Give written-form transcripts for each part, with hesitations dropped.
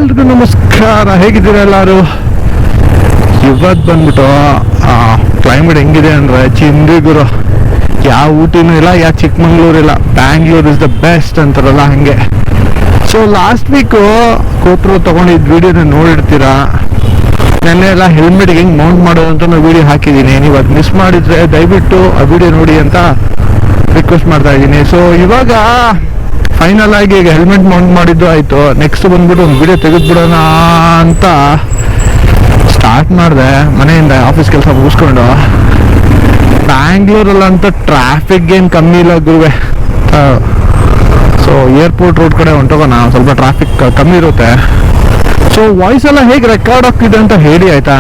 ಎಲ್ರಿಗೂ ನಮಸ್ಕಾರ. ಹೇಗಿದ್ದೀರಾ ಎಲ್ಲರೂ? ಇವತ್ತು ಬಂದ್ಬಿಟ್ಟು ಕ್ಲೈಮೇಟ್ ಹೆಂಗಿದೆ ಅಂದರೆ ಚಿಂದಿಗುರು. ಯಾವ ಊಟಿನೂ ಇಲ್ಲ, ಯಾವ ಚಿಕ್ಕಮಂಗ್ಳೂರು ಇಲ್ಲ. ಬ್ಯಾಂಗ್ಳೂರ್ ಇಸ್ ದ ಬೆಸ್ಟ್ ಅಂತಾರಲ್ಲ ಹಾಗೆ. ಸೊ ಲಾಸ್ಟ್ ವೀಕು ಕೋಪ್ರೋ ತೊಗೊಂಡಿದ್ದು ವೀಡಿಯೋನ ನೋಡಿರ್ತೀರಾ. ನೆನ್ನೆ ಎಲ್ಲ ಹೆಲ್ಮೆಟ್ಗೆ ಹೆಂಗೆ ಮೌಂಟ್ ಮಾಡೋದು ಅಂತ ನಾನು ವೀಡಿಯೋ ಹಾಕಿದ್ದೀನಿ. ನೀವು ಅದು ಮಿಸ್ ಮಾಡಿದರೆ ದಯವಿಟ್ಟು ಆ ವಿಡಿಯೋ ನೋಡಿ ಅಂತ ರಿಕ್ವೆಸ್ಟ್ ಮಾಡ್ತಾ ಇದ್ದೀನಿ. ಸೊ ಇವಾಗ ಫೈನಲ್ ಆಗಿ ಈಗ ಹೆಲ್ಮೆಟ್ ಮೌಂಟ್ ಮಾಡಿದ್ದು ಆಯಿತು. ನೆಕ್ಸ್ಟ್ ಬಂದ್ಬಿಟ್ಟು ಒಂದು ವಿಡಿಯೋ ತೆಗೆದ್ಬಿಡೋಣ ಅಂತ ಸ್ಟಾರ್ಟ್ ಮಾಡಿದೆ. ಮನೆಯಿಂದ ಆಫೀಸ್ ಕೆಲಸ ಮುಗಿಸ್ಕೊಂಡು ಬ್ಯಾಂಗ್ಳೂರಲ್ಲಂತೂ ಟ್ರಾಫಿಕ್ ಏನು ಕಮ್ಮಿ ಇಲ್ಲ ಗುರುವೆ. ಸೊ ಏರ್ಪೋರ್ಟ್ ರೋಡ್ ಕಡೆ ಹೊಂಟೋಗೋಣ, ಸ್ವಲ್ಪ ಟ್ರಾಫಿಕ್ ಕಮ್ಮಿ ಇರುತ್ತೆ. ಸೊ ವಾಯ್ಸ್ ಎಲ್ಲ ಹೇಗೆ ರೆಕಾರ್ಡ್ ಆಗ್ತಿದೆ ಅಂತ ಹೇಳಿ ಆಯಿತಾ,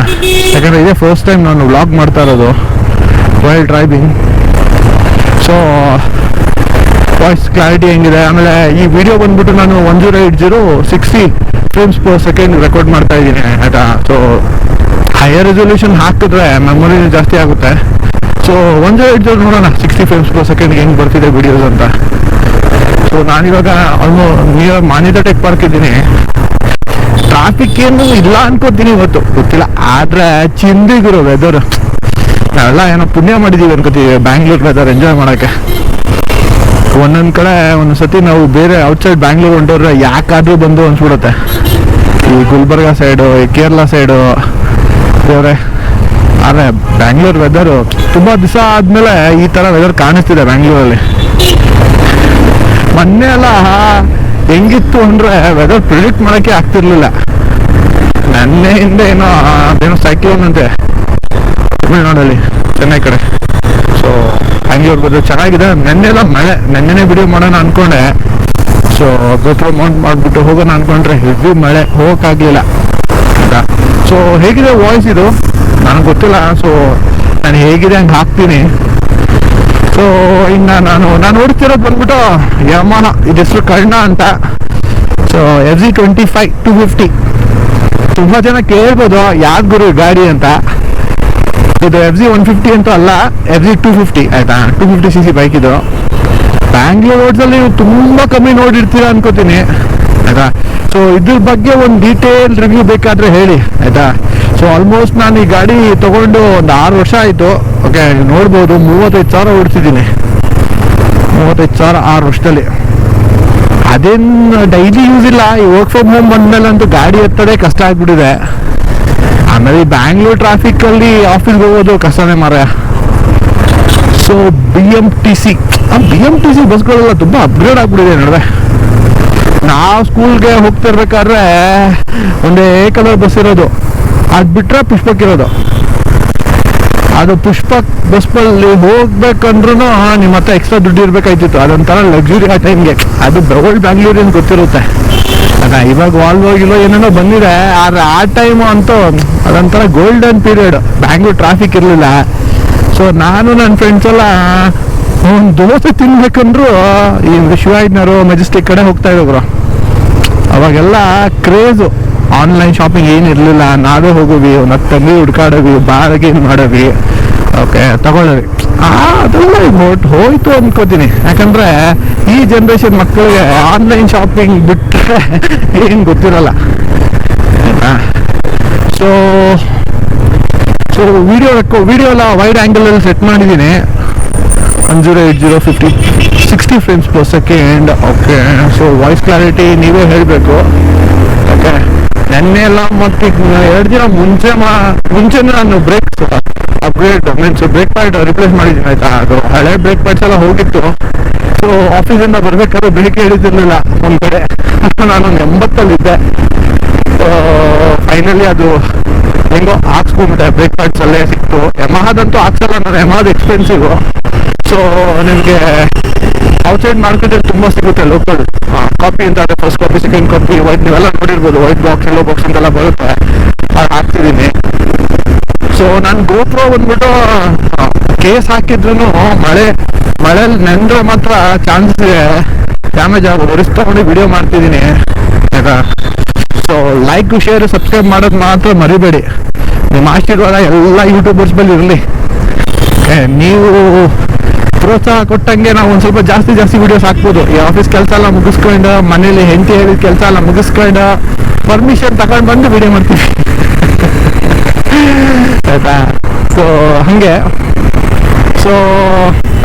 ಯಾಕಂದರೆ ಇದೇ ಫಸ್ಟ್ ಟೈಮ್ ನಾನು ವ್ಲಾಗ್ ಮಾಡ್ತಾ ಇರೋದು while driving. So voice clarity ಹೆಂಗಿದೆ. ಆಮೇಲೆ ಈ ವಿಡಿಯೋ ಬಂದ್ಬಿಟ್ಟು ನಾನು 1080 60 ಫ್ರೇಮ್ಸ್ ಪರ್ ಸೆಕೆಂಡ್ ರೆಕಾರ್ಡ್ ಮಾಡ್ತಾ ಇದ್ದೀನಿ ಆಯಿತಾ. ಸೊ ಹೈಯರ್ ರೆಸೊಲ್ಯೂಷನ್ ಹಾಕಿದ್ರೆ ಮೆಮೊರಿ ಜಾಸ್ತಿ ಆಗುತ್ತೆ. ಸೊ 1080 ನೋಡೋಣ 60 ಫ್ರೇಮ್ಸ್ ಪರ್ ಸೆಕೆಂಡ್ಗೆ ಹೆಂಗೆ ಬರ್ತಿದೆ ವಿಡಿಯೋಸ್ ಅಂತ. ಸೊ ನಾನಿವಾಗ ನಿಯರ್ ಮಾನ್ಯತಾ ಟೆಕ್ ಪಾರ್ಕ್ ಇದ್ದೀನಿ. ಟ್ರಾಫಿಕ್ ಏನು ಇಲ್ಲ ಅನ್ಕೋತೀನಿ ಇವತ್ತು, ಗೊತ್ತಿಲ್ಲ. ಆದರೆ ಚಿಂದಿಗಿರೋ ವೆದರ್, ನಾವೆಲ್ಲ ಏನೋ ಪುಣ್ಯ ಮಾಡಿದ್ದೀವಿ ಅನ್ಕೋತೀವಿ ಬ್ಯಾಂಗ್ಳೂರ್ ವೆದರ್ ಎಂಜಾಯ್ ಮಾಡೋಕ್ಕೆ. ಒಂದೊಂದು ಕಡೆ ಒಂದು ಸತಿ ನಾವು ಬೇರೆ ಔಟ್ಸೈಡ್ ಬ್ಯಾಂಗ್ಳೂರ್ ಹೊಂಟೋದ್ರೆ ಯಾಕಾದರೂ ಬಂದು ಅನ್ಸ್ಬಿಡುತ್ತೆ. ಈ ಗುಲ್ಬರ್ಗ ಸೈಡು, ಈ ಕೇರಳ ಸೈಡು ದೇವ್ರೆ. ಆದರೆ ಬ್ಯಾಂಗ್ಳೂರ್ ವೆದರು ತುಂಬ ದಿವಸ ಆದಮೇಲೆ ಈ ಥರ ವೆದರ್ ಕಾಣಿಸ್ತಿದೆ ಬ್ಯಾಂಗ್ಳೂರಲ್ಲಿ. ಮೊನ್ನೆ ಎಲ್ಲ ಹೆಂಗಿತ್ತು ಅಂದರೆ ವೆದರ್ ಪ್ರಿಡಿಕ್ಟ್ ಮಾಡೋಕ್ಕೆ ಆಗ್ತಿರ್ಲಿಲ್ಲ. ನೆನ್ನೆಯಿಂದ ಅದೇನೋ ಸೈಕ್ಲೋನ್ ಅಂತೆ ತಮಿಳ್ನಾಡಲ್ಲಿ, ಚೆನ್ನೈ ಕಡೆ. ಸೊ ಬ್ಯಾಂಗ್ಳೂರ್ ವೆದರ್ ಚೆನ್ನಾಗಿದೆ. ನೆನ್ನೆಲ್ಲ ಮಳೆ, ನೆನ್ನೆನೇ ವಿಡಿಯೋ ಮಾಡೋಣ ಅಂದ್ಕೊಂಡೆ. ಸೊ ಗೊತ್ತು ಮೌಂಟ್ ಮಾಡಿಬಿಟ್ಟು ಹೋಗೋಣ ಅಂದ್ಕೊಂಡ್ರೆ ಹೆವಿ ಮಳೆ, ಹೋಗೋಕ್ಕಾಗಲಿಲ್ಲ ಅಂತ. ಸೊ ಹೇಗಿದೆ ವಾಯ್ಸ್ ಇದು ನನಗೆ ಗೊತ್ತಿಲ್ಲ. ಸೊ ನಾನು ಹೇಗಿದೆ ಹಂಗೆ ಹಾಕ್ತೀನಿ. ಸೊ ಇನ್ನು ನಾನು ಓಡಿಸ್ತಿರೋದು ಬಂದ್ಬಿಟ್ಟು ಯಮಾನ, ಇದೆಷ್ಟು ಕರ್ಣ ಅಂತ. So FZ25 250. ತುಂಬ ಜನ ಕೇಳ್ಬೋದು ಯಾವ್ದು ಗುರು ಗಾಡಿ ಅಂತ. ಇದು FZ150 ಅಂತೂ ಅಲ್ಲ, FZ250 ಆಯಿತಾ. 250cc ಬೈಕ್ ಇದು. ಬ್ಯಾಂಗ್ಳೂರ್ ರೋಡ್ಸಲ್ಲಿ ನೀವು ತುಂಬ ಕಮ್ಮಿ ನೋಡಿರ್ತೀರ ಅನ್ಕೋತೀನಿ ಆಯಿತಾ. ಸೊ ಇದ್ರ ಬಗ್ಗೆ ಒಂದು ಡೀಟೇಲ್ ರಿವ್ಯೂ ಬೇಕಾದರೆ ಹೇಳಿ ಆಯಿತಾ. ಸೊ ಆಲ್ಮೋಸ್ಟ್ ನಾನು ಈ ಗಾಡಿ ತೊಗೊಂಡು ಒಂದು 6 ವರ್ಷ ಆಯಿತು. ಓಕೆ, ನೋಡ್ಬೋದು 35,000 ಓಡಿಸಿದ್ದೀನಿ. 35,000 6 ವರ್ಷದಲ್ಲಿ. ಅದೇನು ಡೈಲಿ ಯೂಸ್ ಇಲ್ಲ. ಈ ವರ್ಕ್ ಫ್ರಮ್ ಹೋಮ್ ಬಂದಮೇಲೆ ಅಂತೂ ಗಾಡಿ ಎತ್ತೋದೇ ಕಷ್ಟ ಆಗ್ಬಿಟ್ಟಿದೆ. ಆಮೇಲೆ ಈ ಬ್ಯಾಂಗ್ಳೂರ್ ಟ್ರಾಫಿಕಲ್ಲಿ ಆಫೀಸ್ಗೆ ಹೋಗೋದು ಕಷ್ಟನೇ ಮಾರಾಯ. ಸೊ BMTC ಬಸ್ಗಳೆಲ್ಲ ತುಂಬ ಅಪ್ಗ್ರೇಡ್ ಆಗ್ಬಿಟ್ಟಿದೆ ನೋಡಿದೆ. ನಾವು ಸ್ಕೂಲ್ಗೆ ಹೋಗ್ತಿರ್ಬೇಕಾದ್ರೆ ಒಂದೇ ಕಲರ್ ಬಸ್ ಇರೋದು, ಅದು ಬಿಟ್ಟರೆ ಪುಷ್ಪಕ್ಕಿರೋದು. ಅದು ಪುಷ್ಪಕ್ ಬಸ್ನಲ್ಲಿ ಹೋಗ್ಬೇಕಂದ್ರೂ ನಿಮ್ಮ ಹತ್ರ ಎಕ್ಸ್ಟ್ರಾ ದುಡ್ಡು ಇರಬೇಕಾಯ್ತಿತ್ತು. ಅದೊಂಥರ ಲಕ್ಸುರಿ ಆ ಟೈಮ್ಗೆ. ಅದು ಓಲ್ಡ್ ಬ್ಯಾಂಗ್ಳೂರಿನ ಗೊತ್ತಿರುತ್ತೆ ಅದ. ಇವಾಗ ವಾಲ್ವೋಗಿಲ್ಲೋ ಏನೇನೋ ಬಂದಿದೆ. ಆದರೆ ಆ ಟೈಮು ಅಂತೂ ಅದೊಂಥರ ಗೋಲ್ಡನ್ ಪೀರಿಯಡ್. ಬ್ಯಾಂಗ್ಳೂರ್ ಟ್ರಾಫಿಕ್ ಇರಲಿಲ್ಲ. ಸೊ ನಾನು ನನ್ನ ಫ್ರೆಂಡ್ಸ್ ಎಲ್ಲ ಒಂದು ದೋಸೆ ತಿನ್ಬೇಕಂದ್ರು ಈ ಶಿವಾಯಿನವರು ಮೆಜೆಸ್ಟಿಕ್ ಕಡೆ ಹೋಗ್ತಾ ಇದ್ರು. ಅವಾಗೆಲ್ಲ ಕ್ರೇಜು. Online shopping ಏನಿರಲಿಲ್ಲ. ನಾವೇ ಹೋಗೋವಿ, ಒಂದು 10 ಅಂಗಡಿ ಹುಡ್ಕಾಡವಿ, ಬಾರ್ಗೇನ್ ಮಾಡೋವಿ, ಓಕೆ ತಗೊಳ್ಳೋವಿ. ಅದೆಲ್ಲ ಹೋಯ್ತು ಅನ್ಕೋತೀನಿ. ಯಾಕಂದರೆ ಈ ಜನ್ರೇಷನ್ ಮಕ್ಕಳಿಗೆ ಆನ್ಲೈನ್ ಶಾಪಿಂಗ್ ಬಿಟ್ಟರೆ ಏನು ಗೊತ್ತಿರಲ್ಲ. ಸೊ ವಿಡಿಯೋ ಎಲ್ಲ ವೈಡ್ ಆ್ಯಂಗಲಲ್ಲಿ ಸೆಟ್ ಮಾಡಿದ್ದೀನಿ. 1080 50 60 frames per second. Okay, so voice clarity ನೀವೇ ಹೇಳಬೇಕು. ಓಕೆ, ನೆನ್ನೆ ಎಲ್ಲ ಮತ್ತೆ 2 ದಿನ ಮುಂಚೆನೇ ನಾನು brakes upgrade means brake pad replace ಮಾಡಿದ್ದೀನಿ ಆಯಿತಾ. ಅದು ಹಳೆ ಬ್ರೇಕ್ ಪ್ಯಾಡ್ಸ್ ಎಲ್ಲ ಹೋಗಿತ್ತು. ಸೊ ಆಫೀಸಿಂದ ಬರಬೇಕಾದ್ರೆ ಬ್ರೇಕ್ ಹಿಡಿದಿರಲಿಲ್ಲ ಒಂದು ಕಡೆ. ನಾನೊಂದು 80 ಸೊ ಫೈನಲಿ ಅದು ಹೆಂಗೋ ಹಾಕ್ಸ್ಕೊಂಬಿಟ್ಟೆ. ಬ್ರೇಕ್ ಪ್ಯಾಡ್ಸ್ ಅಲ್ಲೇ ಸಿಕ್ತು. ಯಮಹಾದಂತೂ ಹಾಕ್ಸಲ್ಲ ನಾನು, ಯಮಹಾದ ಎಕ್ಸ್ಪೆನ್ಸಿವ್. ಸೊ ನಿಮಗೆ ಔಟ್ಸೈಡ್ ಮಾರ್ಕೆಟಲ್ಲಿ ತುಂಬ ಸಿಗುತ್ತೆ ಲೋಕಲ್ ಕಾಪಿ ಅಂತ. ಅದೇ first copy, second copy, white ನೀವೆಲ್ಲ ನೋಡಿರ್ಬೋದು. ವೈಟ್ ಬಾಕ್ಸ್, ಎಲ್ಲೋ ಬಾಕ್ಸ್ ಅಂತೆಲ್ಲ ಬರುತ್ತೆ. ಅದು ಹಾಕ್ತಿದ್ದೀನಿ. ಸೊ ನಾನು ಗೋಪ್ರೋ ಬಂದ್ಬಿಟ್ಟು ಕೇಸ್ ಹಾಕಿದ್ರು ಮಳೆಯಲ್ಲಿ ನೆಂದ್ರೆ ಮಾತ್ರ ಚಾನ್ಸಸ್ ಇದೆ ಡ್ಯಾಮೇಜ್ ಆಗೋದು. ರಿಸ್ಕ್ ತಗೊಂಡು ವಿಡಿಯೋ ಮಾಡ್ತಿದ್ದೀನಿ ಆಯಿತಾ. ಸೊ ಲೈಕ್, ಶೇರ್, ಸಬ್ಸ್ಕ್ರೈಬ್ ಮಾಡೋದು ಮಾತ್ರ ಮರಿಬೇಡಿ. ನಿಮ್ಮ ಆಶೀರ್ವಾದ ಎಲ್ಲ ಯೂಟ್ಯೂಬರ್ಸ್ ಮೇಲೆ ಇರಲಿ. ನೀವು ಪ್ರೋತ್ಸಾಹ ಕೊಟ್ಟಂಗೆ ನಾವು ಒಂದು ಸ್ವಲ್ಪ ಜಾಸ್ತಿ ವಿಡಿಯೋಸ್ ಹಾಕ್ಬೋದು. ಈ ಆಫೀಸ್ ಕೆಲಸ ಎಲ್ಲ ಮುಗಿಸ್ಕೊಂಡು ಮನೇಲಿ ಹೆಂಡತಿ ಹೇಳಿದ ಕೆಲಸ ಎಲ್ಲ ಮುಗಿಸ್ಕೊಂಡು ಪರ್ಮಿಷನ್ ತಗೊಂಡು ಬಂದು ವಿಡಿಯೋ ಮಾಡ್ತೀವಿ. ಆಯ್ತಾ? ಸೊ ಹಾಗೆ. ಸೊ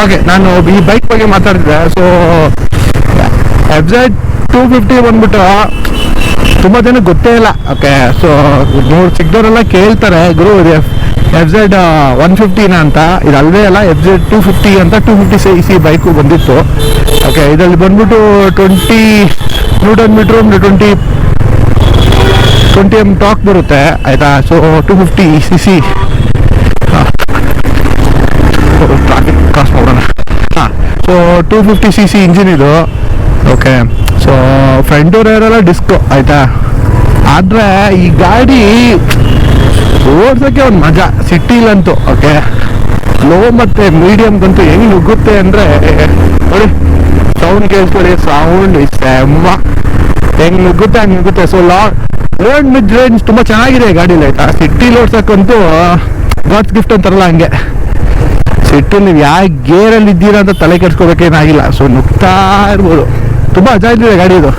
ಓಕೆ, ನಾನು ಈ ಬೈಕ್ ಬಗ್ಗೆ ಮಾತಾಡ್ತಿದ್ದೆ. ಸೊ FZ250 ಬಂದ್ಬಿಟ್ಟು ತುಂಬ ಜನ ಗೊತ್ತೇ ಇಲ್ಲ. ಓಕೆ, ಸೊ ಸಿಕ್ದವರೆಲ್ಲ ಕೇಳ್ತಾರೆ, ಗುರು FZ150 ಅಂತ. ಇದು ಅಲ್ಲವೇ ಅಲ್ಲ, FZ250 ಅಂತ 250cc ಬೈಕು ಬಂದಿತ್ತು. ಓಕೆ, ಇದರಲ್ಲಿ ಬಂದ್ಬಿಟ್ಟು 20 ನ್ಯೂಟನ್ ಮೀಟ್ರು 20 M ಟಾಕ್ ಬರುತ್ತೆ. ಆಯಿತಾ? ಸೊ 250cc ಟ್ರಾಫಿಕ್ ಕ್ರಾಸ್ ಮಾಡೋಣ. ಹಾಂ, ಸೊ 250cc ಇಂಜಿನ್ ಇದು. ಓಕೆ, ಸೊ ಫ್ರಂಟ್ ಡೋರೆಲ್ಲ ಡಿಸ್ಕೋ. ಆಯಿತಾ? ಆದರೆ ಈ ಗಾಡಿ ಓಡ್ಸೋಕ್ಕೆ ಒಂದು ಮಜಾ ಸಿಟಿಲಂತೂ. ಓಕೆ, ಲೋ ಮತ್ತು ಮೀಡಿಯಮ್ಗಂತೂ ಹೆಂಗೆ ನುಗ್ಗುತ್ತೆ ಅಂದರೆ ನೋಡಿ, ಸೌಂಡ್ ಕೇಳ್ಕೊಳ್ಳಿ, ಸೌಂಡ್ ಸೆಮ್ಮ ಹೆಂಗೆ ನುಗ್ಗುತ್ತೆ ಹಂಗೆ ನುಗ್ಗುತ್ತೆ. ಸೊ ಮಿಡ್ ರೇಂಜ್ ತುಂಬ ಚೆನ್ನಾಗಿದೆ ಗಾಡೀಲಿ. ಆಯಿತಾ? ಸಿಟಿಲಿ ಓಡ್ಸೋಕ್ಕಂತೂ ಗಾಡ್ಸ್ ಗಿಫ್ಟ್ ಅಂತಾರಲ್ಲ ಹಂಗೆ. ಸಿಟಿಲಿ ನೀವು ಯಾವ ಗೇರಲ್ಲಿ ಇದ್ದೀರಾ ಅಂತ ತಲೆ ಕೆಡ್ಸ್ಕೋಬೇಕೇನಾಗಿಲ್ಲ. ಸೊ ನುಗ್ತಾ ಇರ್ಬೋದು. ತುಂಬ ಅಜಾ ಇದ್ದಿದೆ ಗಾಡಿ ಇದು.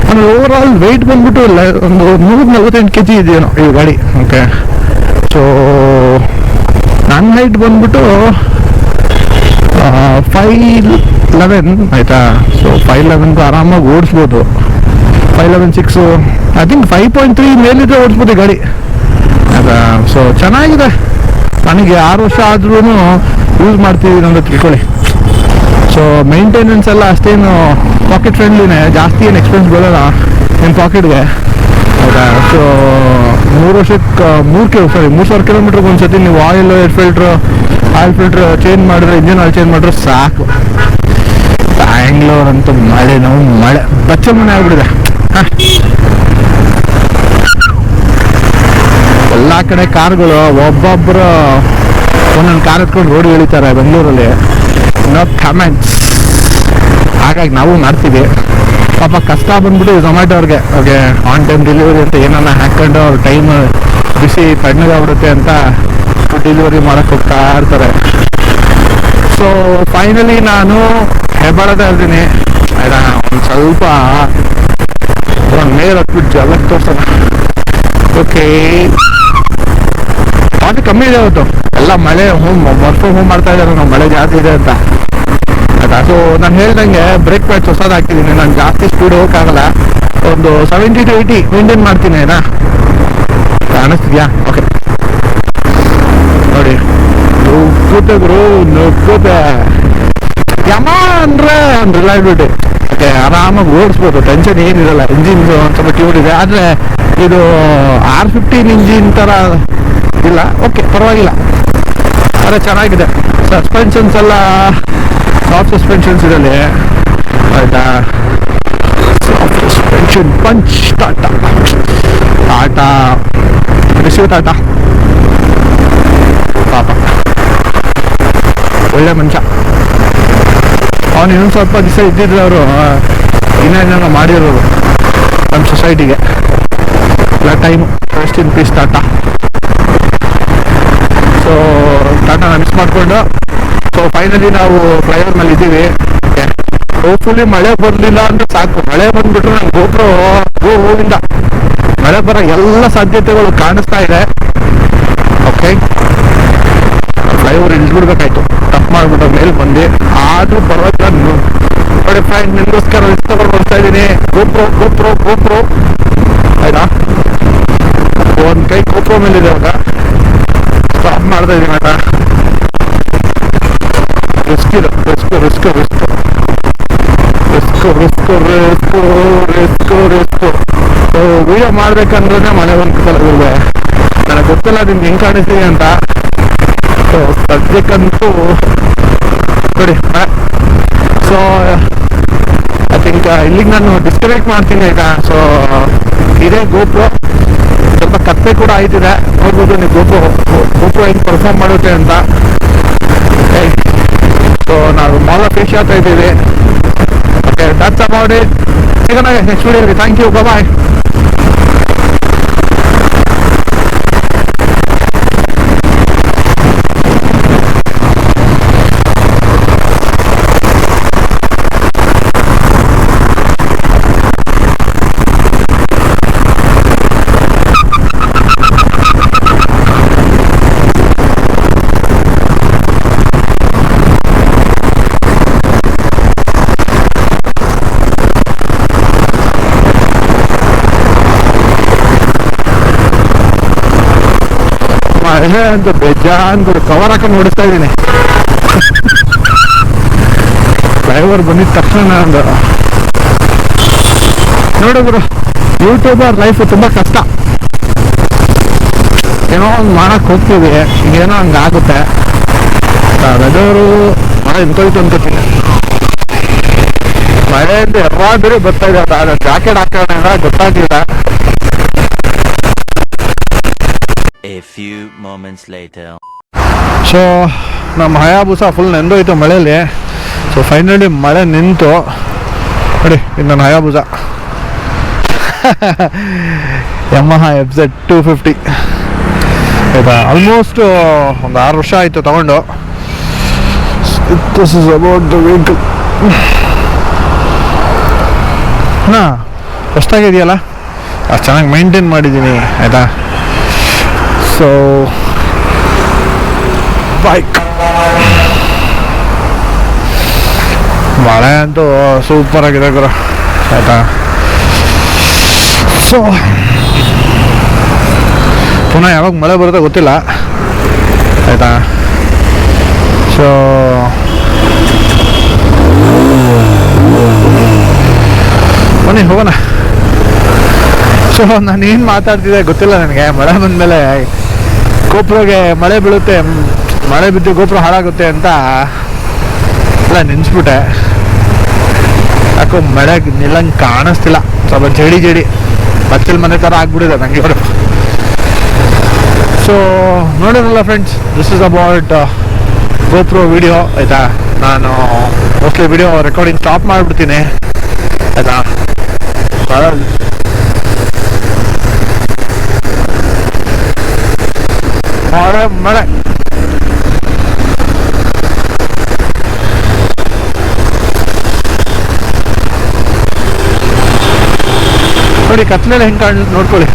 ಆಮೇಲೆ ಓವರ್ ಆಲ್ ವೆಯ್ಟ್ ಬಂದ್ಬಿಟ್ಟು ಒಂದು 148 kg ಇದೆಯೇನೋ ಈ ಗಾಡಿ. ಓಕೆ, ಸೊ ನನ್ನ ಹೈಟ್ ಬಂದ್ಬಿಟ್ಟು 5'11". ಆಯಿತಾ? ಸೊ 5'11 ಆರಾಮಾಗಿ ಓಡಿಸ್ಬೋದು. 5'11", 6 ಐ ಥಿಂಕ್ 5.3 ಮೇಲಿದ್ರೆ ಓಡಿಸ್ಬೋದು ಈ ಗಾಡಿ. ಆಯಿತಾ? ಸೊ ಚೆನ್ನಾಗಿದೆ. ನನಗೆ 6 ವರ್ಷ ಆದ್ರೂ ಯೂಸ್ ಮಾಡ್ತಿದ್ದೀನಿ ಅಂತ ತಿಳ್ಕೊಳ್ಳಿ. ಸೊ ಮೇಂಟೆನೆನ್ಸ್ ಎಲ್ಲ ಅಷ್ಟೇನು ಪಾಕೆಟ್ ಫ್ರೆಂಡ್ಲಿನೇ, ಜಾಸ್ತಿ ಏನು ಎಕ್ಸ್ಪೆನ್ಸ್ ಬರೋಲ್ಲ ನಿಮ್ಮ ಪಾಕೆಟ್ಗೆ. ಹೌದಾ? ಸೊ 3 ವರ್ಷಕ್ಕೆ 3,000 ಕಿಲೋಮೀಟ್ರಿಗೆ ಒಂದ್ಸತಿ ನೀವು ಆಯಿಲ್ ಫಿಲ್ಟ್ರ್ ಚೇಂಜ್ ಮಾಡಿದ್ರೆ, ಇಂಜಿನ್ ಆಯಿಲ್ ಚೇಂಜ್ ಮಾಡಿದ್ರೆ ಸಾಕು. ಬ್ಯಾಂಗ್ಳೂರ್ ಅಂತೂ ಮಳೆ ಬಚ್ಚಲ್ ಮನೆ ಆಗ್ಬಿಟ್ಟಿದೆ. ಎಲ್ಲ ಕಡೆ ಕಾರ್ಗಳು ಒಬ್ಬೊಬ್ಬರು ಒಂದೊಂದು ಕಾರ್ ಎತ್ಕೊಂಡು ರೋಡ್ ಎಳಿತಾರೆ ಬೆಂಗಳೂರಲ್ಲಿ. No comments. ಹಾಗಾಗಿ ನಾವು ಮಾಡ್ತೀವಿ. ಪಾಪ ಕಷ್ಟ ಬಂದ್ಬಿಟ್ಟು ಝೊಮ್ಯಾಟೋ ಅವ್ರಿಗೆ. ಓಕೆ, ಆನ್ ಟೈಮ್ ಡೆಲಿವರಿ ಅಂತ ಏನನ್ನ ಹಾಕ್ಕೊಂಡು ಅವ್ರ ಟೈಮ್ ಬಿಸಿ ತಣ್ಣಗಾಗ್ಬಿಡುತ್ತೆ ಅಂತ ಡೆಲಿವರಿ ಮಾಡೋಕ್ಕೆ ಹೋಗ್ತಾ ಇರ್ತಾರೆ. ಸೊ ಫೈನಲಿ ನಾನು ಹೆಬ್ಬಾಳದ ಇದ್ದೀನಿ. ಆಯ್ತಾ? ಒಂದು ಸ್ವಲ್ಪ ಮೇಲೆ ಹತ್ಬಿಟ್ಟು ಜಲಕ್ಕೆ ತೋರ್ಸೋಣ. ಓಕೆ, ಕಾಫಿ ಕಮ್ಮಿ ಇದೆ ಇವತ್ತು. ಎಲ್ಲ ಮಳೆ ವರ್ಕ್ ಫ್ರಮ್ ಹೋಮ್ ಮಾಡ್ತಾ ಇದ್ದಾರೆ, ನಾವು ಮಳೆ ಜಾಸ್ತಿ ಇದೆ ಅಂತ. ಆಯ್ತಾ? ಸೊ ನಾನು ಹೇಳ್ದಂಗೆ ಬ್ರೇಕ್ ಪ್ಯಾಡ್ಸ್ ಹೊಸದು ಹಾಕಿದ್ದೀನಿ. ನಾನು ಜಾಸ್ತಿ ಸ್ಪೀಡ್ ಹೋಗೋಕ್ಕಾಗಲ್ಲ. ಒಂದು 70 to 80 ಮೇಂಟೈನ್ ಮಾಡ್ತೀನಿ. ಏನಾ ಕಾಣಿಸ್ತಿದ್ಯಾ? ಓಕೆ, ನೋಡಿ ನುಗ್ಗುತ್ತೆ ಗುರು, ನುಗ್ಗುತ್ತೆ. ಯಮ ಅಂದರೆ ಒಂದು ರಿಲಯಬಿಲಿಟಿ. ಓಕೆ, ಆರಾಮಾಗಿ ಓಡಿಸ್ಬೋದು, ಟೆನ್ಷನ್ ಏನಿರಲ್ಲ. ಇಂಜಿನ್ ಒಂದು ಸ್ವಲ್ಪ ಟ್ಯೂಡ್ ಇದೆ, ಆದರೆ ಇದು R15 ಇಂಜಿನ್ ಥರ ಇಲ್ಲ. ಓಕೆ, ಪರವಾಗಿಲ್ಲ, ಆದರೆ ಚೆನ್ನಾಗಿದೆ. ಸಸ್ಪೆನ್ಷನ್ಸ್ ಎಲ್ಲ ಸಾಫ್ಟ್ ಸಸ್ಪೆನ್ಷನ್ಸ್ ಇದರಲ್ಲಿ. ಆಯಿತಾ? Soft suspension punch Tata receive Tata. ಪಾಪ ಒಳ್ಳೆ ಮನುಷ್ಯ ಅವನು. ಇನ್ನೊಂದು ಸ್ವಲ್ಪ ದಿವಸ ಇದ್ದಿದ್ರೆ ಅವರು ಇನ್ನೇನ ಮಾಡಿರೋರು ನಮ್ಮ ಸೊಸೈಟಿಗೆ. ಇಲ್ಲ time. Rest in peace Tata. So ಟಾಟಾನ ಮಿಸ್ ಮಾಡಿಕೊಂಡು ಸೊ ಫೈನಲಿ ನಾವು ಫ್ಲೈಓವರ್ ಮೇಲೆ ಇದ್ದೀವಿ. ಹೋಪ್ಫುಲಿ ಮಳೆ ಬರಲಿಲ್ಲ ಅಂದ್ರೆ ಸಾಕು. ಮಳೆ ಬಂದ್ಬಿಟ್ರೆ ನಂಗೆ ಗೋವಿಂದ ಮಳೆ ಬರೋ ಎಲ್ಲ ಸಾಧ್ಯತೆಗಳು ಕಾಣಿಸ್ತಾ ಇದೆ. ಓಕೆ, ಫ್ಲೈಓವರ್ ಇಳಿಸ್ಬಿಡ್ಬೇಕಾಯ್ತು. ತಪ್ಪು ಮಾಡ್ಬಿಟ್ಟು ಮೇಲೆ ಬಂದು, ಆದ್ರೂ ಪರವಾಗಿಲ್ಲ. ನೋಡಿ ಫ್ರೆಂಡ್, ನಿಮಗೋಸ್ಕರ ರಿಸ್ಕ್ ತಗೊಂಡು ಬರ್ತಾ ಇದ್ದೀನಿ. ಗೋಪ್ರೋ ಆಯ್ತಾ? ಒಂದು ಕೈ ಗೋಪ್ರೋ ಮೇಲಿದೆ. ಇವಾಗ ಸ್ಟಾಪ್ ಮಾಡ್ತಾ ಇದ್ದೀನಿ. ಆಯ್ತಾ? ರಿಸ್ಕ್ ವಿಡಿಯೋ ಮಾಡ್ಬೇಕಂದ್ರೆ ಮನೆ ಬಂದ್ಸಲ ಇರುವೆ. ನನಗೆ ಗೊತ್ತಿಲ್ಲ ನಿಮ್ಗೆ ಹೆಂಗೆ ಕಾಣಿಸ್ತೀವಿ ಅಂತ. ಸೊ ಸದ್ಯಕ್ಕಂತೂ ನೋಡಿ. ಸೊ ಐ ಥಿಂಕ್ ಇಲ್ಲಿಗೆ ನಾನು ಡಿಸ್ಕನೆಕ್ಟ್ ಮಾಡ್ತೀನಿ ಈಗ. ಸೊ ಇದೇ ಗೋಪ್ರೋ ಸ್ವಲ್ಪ ಕತ್ತೆ ಕೂಡ ಆಯ್ತಿದೆ. ನೋಡ್ಬೋದು ನೀವು ಗೋಪ್ರೋ ಹೆಂಗೆ ಪರ್ಫಾರ್ಮ್ ಮಾಡುತ್ತೆ ಅಂತ. ಸೊ ನಾವು ಮಾಲ್ ಆಫ್ ಏಷ್ಯಾ ಆಗ್ತಾ ಇದ್ದೀವಿ. Okay, that's about it. ಸಿಗೋಣ ನೆಕ್ಸ್ಟ್ ವಿಡಿಯೋಗೆ. ಥ್ಯಾಂಕ್ ಯು, ಬಾಯ್. ಮಳೆ ಅಂತ ಬೇಜಾನ್ ಕವರ್ ಹಾಕೊಂಡು ಓಡಿಸ್ತಾ ಇದ್ದೀನಿ. ಡ್ರೈವರ್ ಬಂದಿದ ತಕ್ಷಣ ಒಂದು ನೋಡಿದ್ರು ಯೂಟ್ಯೂಬರ್ ಲೈಫ್ ತುಂಬ ಕಷ್ಟ. ಏನೋ ಒಂದು ಮಾಡಕ್ಕೆ ಹೋಗ್ತೀವಿ, ಈಗೇನೋ ಹಂಗಾಗುತ್ತೆ. ವೆದರು ಮಳೆ ನಿಂತೋಯ್ತು ಅನ್ಕೋತೀನಿ. ಮಳೆಯಿಂದ ಯಾವಾಗಲೂ ಬರ್ತಾ ಇದೆ. ಜಾಕೆಟ್ ಹಾಕೋಣ ಗೊತ್ತಾಗ್ಲಿಲ್ಲ. ಸೊ ನಮ್ಮ ಹಯಾಬುಸ ಫುಲ್ ನೆಂದೋಯ್ತು ಮಳೆಯಲ್ಲಿ. ಸೊ ಫೈನಲಿ ಮಳೆ ನಿಂತು ನೋಡಿ, ಇದು ನನ್ನ ಹಯಾಬುಸ ಯಮಹ FZ250 ಆಯಿತಾ. ಆಲ್ಮೋಸ್ಟ್ ಒಂದು 6 ವರ್ಷ ಆಯಿತು ತಗೊಂಡು. This is about the vehicle. ಹಾಂ, ಹೊಸ್ದಾಗಿದೆಯಲ್ಲ, ಅಷ್ಟು ಚೆನ್ನಾಗಿ ಮೇಂಟೈನ್ ಮಾಡಿದ್ದೀನಿ ಆಯಿತಾ. ಸೊ ಬೈಕ್ ಮಳೆ ಅಂತೂ ಸೂಪರ್ ಆಗಿದೆ ಗುರು ಆಯಿತಾ. ಸೊ ಪುನಃ ಯಾವಾಗ ಮಳೆ ಬರುತ್ತೆ ಗೊತ್ತಿಲ್ಲ ಆಯಿತಾ. ಸೊ ಬನ್ನಿ ಹೋಗೋಣ. ಸೊ ನಾನು ಏನು ಮಾತಾಡ್ತಿದ್ದೆ ಗೊತ್ತಿಲ್ಲ ನನಗೆ. ಮಳೆ ಬಂದಮೇಲೆ ಗೋಪ್ರೋಗೆ ಮಳೆ ಬೀಳುತ್ತೆ, ಮಳೆ ಬಿದ್ದು ಗೋಪ್ರೋ ಹಾಳಾಗುತ್ತೆ ಅಂತ ಎಲ್ಲ ನೆನೆಸ್ಬಿಟ್ಟೆ. ಯಾಕೋ ಮಳೆ ನಿಲ್ಲಂಗೆ ಕಾಣಿಸ್ತಿಲ್ಲ, ಸ್ವಲ್ಪ ಜಡಿ ಜಡಿ ಬಚ್ಚಲ್ ಮನೆ ಥರ ಆಗ್ಬಿಟ್ಟಿದೆ ನನಗೆ ಅವರು. ಸೊ ನೋಡಿರಲ್ಲ friends, this is about GoPro video ಆಯಿತಾ. ನಾನು ಮೋಸ್ಟ್ಲಿ ವಿಡಿಯೋ ರೆಕಾರ್ಡಿಂಗ್ ಸ್ಟಾಪ್ ಮಾಡಿಬಿಡ್ತೀನಿ ಆಯಿತಾ. ಮಳೆ ಮಳೆ ನೋಡಿ, ಕತ್ಲೆಲ್ಲ ಹೆಂಗೆ ನೋಡ್ಕೊಳ್ಳಿ.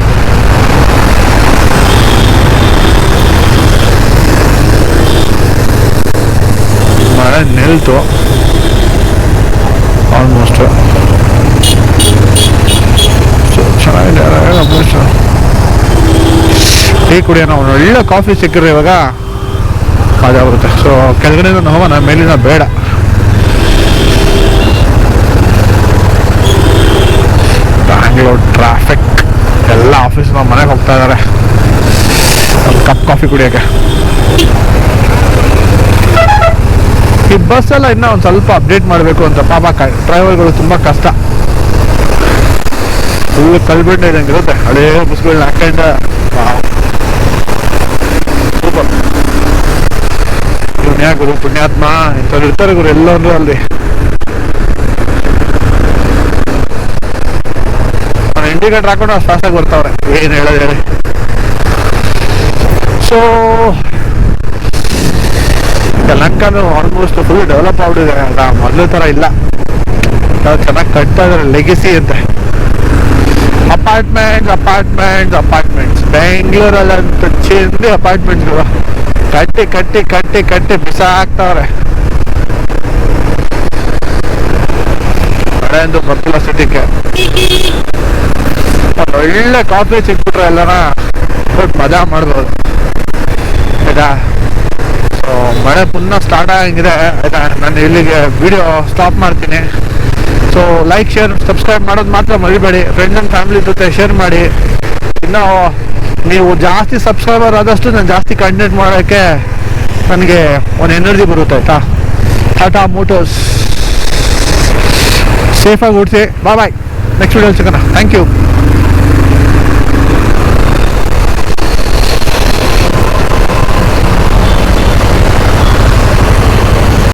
ಮಳೆ ನಿಲ್ತು ಆಲ್ಮೋಸ್ಟ್. ಚೆನ್ನಾಗಿದೆ ಟೀ ಕುಡಿಯೋಣ. ಒಂದು ಒಳ್ಳೆ ಕಾಫಿ ಸಿಕ್ಕಿದ್ರೆ ಇವಾಗ ಮಜಾ ಬರುತ್ತೆ. ಸೊ ಕೆಳಗಡೆಯಿಂದ ಹೋಗೋಣ, ಮೇಲಿನ ಬೇಡ. ಬ್ಯಾಂಗ್ಳೂರ್ ಟ್ರಾಫಿಕ್, ಎಲ್ಲ ಆಫೀಸ್ನ ಮನೆಗೆ ಹೋಗ್ತಾ ಇದ್ದಾರೆ ಒಂದು ಕಪ್ ಕಾಫಿ ಕುಡಿಯೋಕ್ಕೆ. ಈ ಬಸ್ಸೆಲ್ಲ ಇನ್ನೂ ಒಂದು ಸ್ವಲ್ಪ ಅಪ್ಡೇಟ್ ಮಾಡಬೇಕು ಅಂತ. ಪಾಪ ಡ್ರೈವರ್ಗಳು ತುಂಬ ಕಷ್ಟ. ಫುಲ್ ಕಲ್ಬಿಟ್ಟು ಇದಂಗೆ ಇರುತ್ತೆ ಹಳೇ ಬಸ್ಗಳನ್ನ ಹಾಕೊಂಡು. ಸೂಪರ್. ಇವನ್ ಯಾಕೆ ಗುರು ಪುಣ್ಯಾತ್ಮ ಇಂಥವ್ರು ಇರ್ತಾರೆ ಗುರು ಎಲ್ಲರೂ ಅಲ್ಲಿ. ಇಂಡಿಕೇಟರ್ ಹಾಕೊಂಡು ಅಷ್ಟು ಫಾಸ್ಟಾಗಿ ಬರ್ತಾವ್ರೆ, ಏನು ಹೇಳೋದು ಹೇಳಿ. ಸೊ ಲಂಕಾನು ಆಲ್ಮೋಸ್ಟ್ ಫುಲ್ ಡೆವಲಪ್ ಆಗ್ಬಿಟ್ಟಿದೆ ಅಲ್ಲ, ಮೊದಲು ಥರ ಇಲ್ಲ. ಚೆನ್ನಾಗಿ ಕಟ್ತಾ ಇದ್ದಾರೆ, ಲೆಗೆಸಿ ಅಂತೆ. ಅಪಾರ್ಟ್ಮೆಂಟ್ಸ್ ಅಪಾರ್ಟ್ಮೆಂಟ್ಸ್ ಅಪಾರ್ಟ್ಮೆಂಟ್ಸ್ ಬೆಂಗಳೂರಲ್ಲಂತ ಚಿಂದಿ ಅಪಾರ್ಟ್ಮೆಂಟ್ಸ್ಗಳು ಕಟ್ಟಿ ಕಟ್ಟಿ ಕಟ್ಟಿ ಕಟ್ಟಿ ಬಿಸಾಕ್ತಾವ್ರೆ. ಮಳೆ ಅಂತೂ ಬರ್ತಿಲ್ಲ ಸಿಟಿಗೆ. ಒಳ್ಳೆ ಕಾಫಿ ಸಿಕ್ಬಿಟ್ರೆ ಎಲ್ಲನ ಕೊಟ್ಟು ಮಜಾ ಮಾಡ್ಬೋದು ಆಯ್ತಾ. ಸೊ ಮಳೆ ಪುನಃ ಸ್ಟಾರ್ಟ್ ಆಗಂಗಿದೆ ಆಯ್ತಾ. ನಾನು ಇಲ್ಲಿಗೆ ವಿಡಿಯೋ ಸ್ಟಾಪ್ ಮಾಡ್ತೀನಿ. ಸೊ ಲೈಕ್, ಶೇರ್, ಸಬ್ಸ್ಕ್ರೈಬ್ ಮಾಡೋದು ಮಾತ್ರ ಮರಿಬೇಡಿ. ಫ್ರೆಂಡ್ಸ್ ಆ್ಯಂಡ್ ಫ್ಯಾಮಿಲಿ ಜೊತೆ ಶೇರ್ ಮಾಡಿ. ಇನ್ನು ನೀವು ಜಾಸ್ತಿ ಸಬ್ಸ್ಕ್ರೈಬರ್ ಆದಷ್ಟು ನಾನು ಜಾಸ್ತಿ ಕಂಟೆಂಟ್ ಮಾಡೋಕ್ಕೆ ನನಗೆ ಒಂದು ಎನರ್ಜಿ ಬರುತ್ತೆ ಆಯಿತಾ. ಟಾಟಾ ಮೋಟೋಸ್ ಸೇಫಾಗಿ ಓಡಿಸಿ. ಬಾಯ್ ಬಾಯ್. ನೆಕ್ಸ್ಟ್ ವಿಡಿಯೋಲಿ ಸಿಗೋಣ. Thank you.